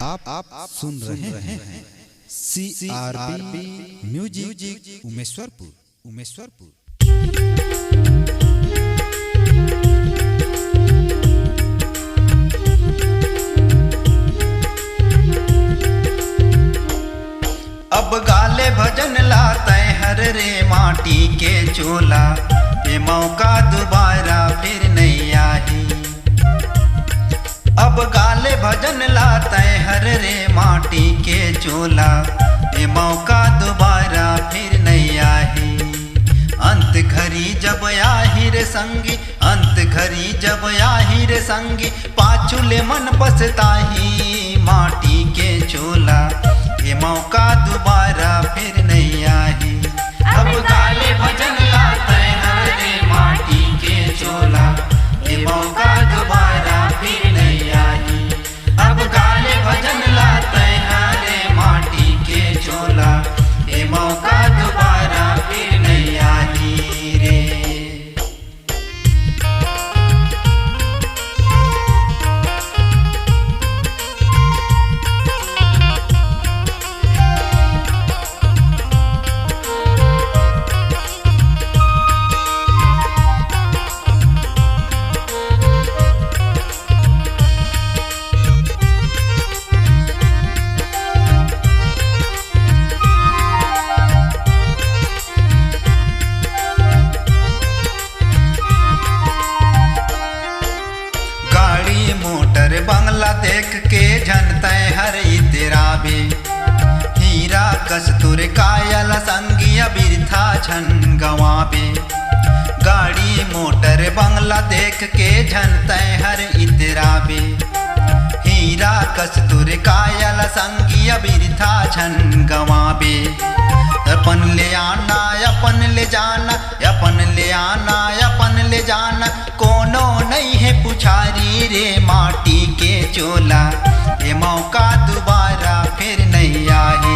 आप सुन रहे हैं CRB म्यूजिक उमेश्वरपुर। अब गाले भजन लाते हर रे माटी के चोला, ये मौका दोबारा फिर नहीं आई। अब गाले भजन लाते हर रे माटी के चोला, ये मौका दोबारा फिर नहीं आई। अंत घड़ी जब आहिर संगी, अंत घड़ी जब आहिर संगी, पाछुले मन पछताही माटी के चोला, ये मौका दोबारा फिर नहीं आई। अब गाले भजन लाते हर रे माटी के चोला, ये मौका दोबारा फिर नहीं आई। अब गाले भजन लाते हर रे माटी के चोला, ये मौका दोबारा फिर नहीं आई रे। बंगला देख के झनते हर इतराबे, हीरा कस्तूर कायल संगिया बिरथा छन गवाबे। गाड़ी मोटर बंगला देख के झनते हर इतराबे, हीरा कस्तूर कायल संगिया बिरथा छन गवाबे। अपन ले आना अपन ले जाना, अपन ले आना अपन ले जाना, कोनो नहीं है पुछारी रे माटी के चोला, ये मौका दोबारा फिर नहीं आई।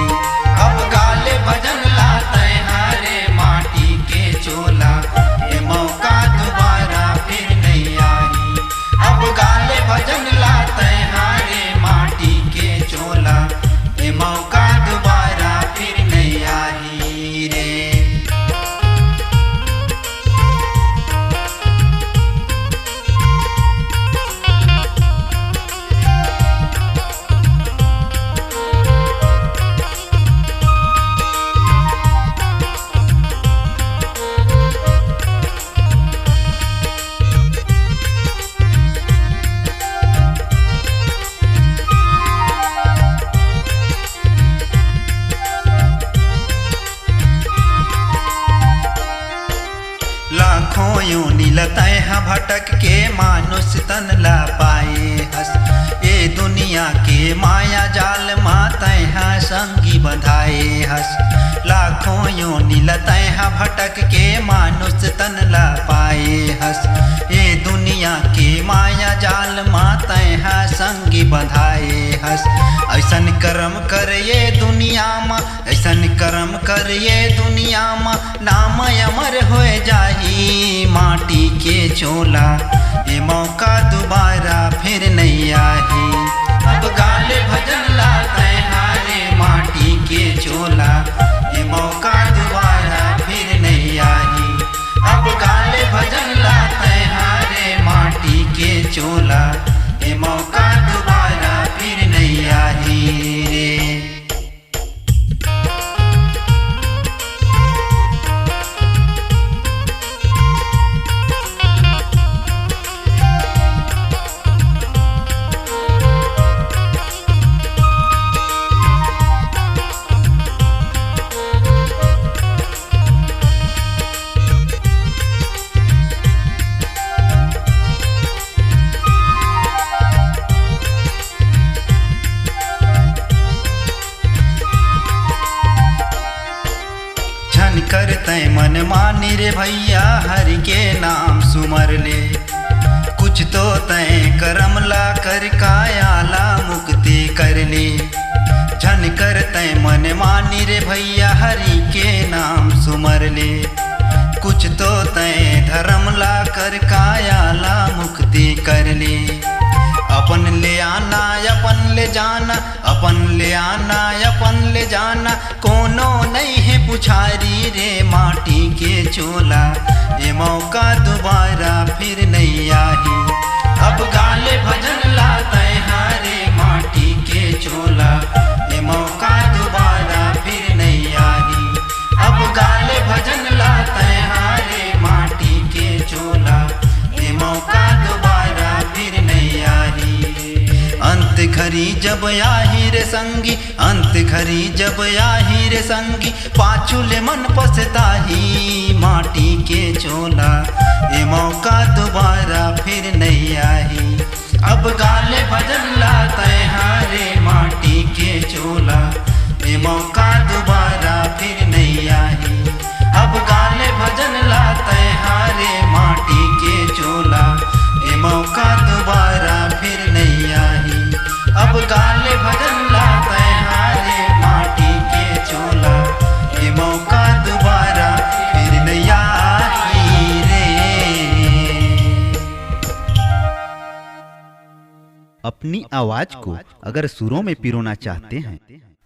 अब गाले भजन लाते हरे माटी के चोला, ये मौका दोबारा फिर नहीं आई। अब गाले भजन लाते हरे माटी के चोला, ये मौका दोबारा फिर नहीं आई रे। लाखों योनि लताए हैं भटक के मानुष तन ला पाए हस, ये दुनिया के माया जाल माताए हैं संगी बंधाए हस। लाखों योनि लताए हैं भटक के मानुष तन ला पाए हस, ये दुनिया के माया जाल माताए हैं संगी बंधाए हस। ऐसन कर्म कर ये दुनिया में, ऐसन कर्म कर ये दुनिया में, नाम अमर हो जाही माटी के चोला, ये मौका दोबारा फिर नहीं आई। अब गाले भजन लाते हारे माटी के चोला, ये मौका दोबारा फिर नहीं आई। अब गाले भजन लाते हारे माटी के चोला, ये मौका दोबारा फिर नहीं आई रे। करते मन मानी रे भैया हरि के नाम सुमर ले, कुछ तो तय करम ला कर कायाला मुक्ति कर ले। झन करते मन मानी रे भैया हरि के नाम सुमर ले, कुछ तो तय धर्म ला कर कायाला मुक्ति कर ले। अपन ले आना अपन ले जाना अपन ले आना अपन ले जाना, कोनो नहीं है पुछारी रे माटी के चोला, ये मौका दोबारा फिर नहीं आई। अब गाले भजन लाते हारे माटी के चोला, ये मौका दोबारा फिर नहीं आई। अब गाले भजन लाते हारे माटी के चोला, ये मौका दोबारा फिर नहीं आई। अंत घड़ी जब आही रे संगी, अंत घड़ी जब आही रे संगी, पाछुले मन पछताही माटी के चोला, ये मौका दोबारा फिर नहीं आई। अब गाले भजन लाते हारे माटी के चोला, ये मौका दोबारा फिर नहीं आई। अब गाले भजन लाते हारे माटी के चोला, ये मौका दोबारा फिर नहीं आई। अब गाले भजन लाते हारे माटी के चोला, ये मौका दोबारा फिर नहीं आई रे। अपनी आवाज को अगर सुरों में पिरोना चाहते हैं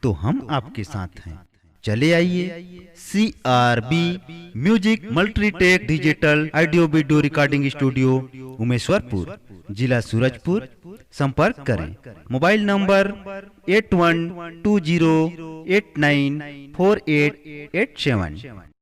तो हम आपके साथ हैं। चले आइए CRB music Multitech digital audio video recording studio Umeshwarpur, जिला सूरजपुर। संपर्क करें मोबाइल नंबर 8120894887।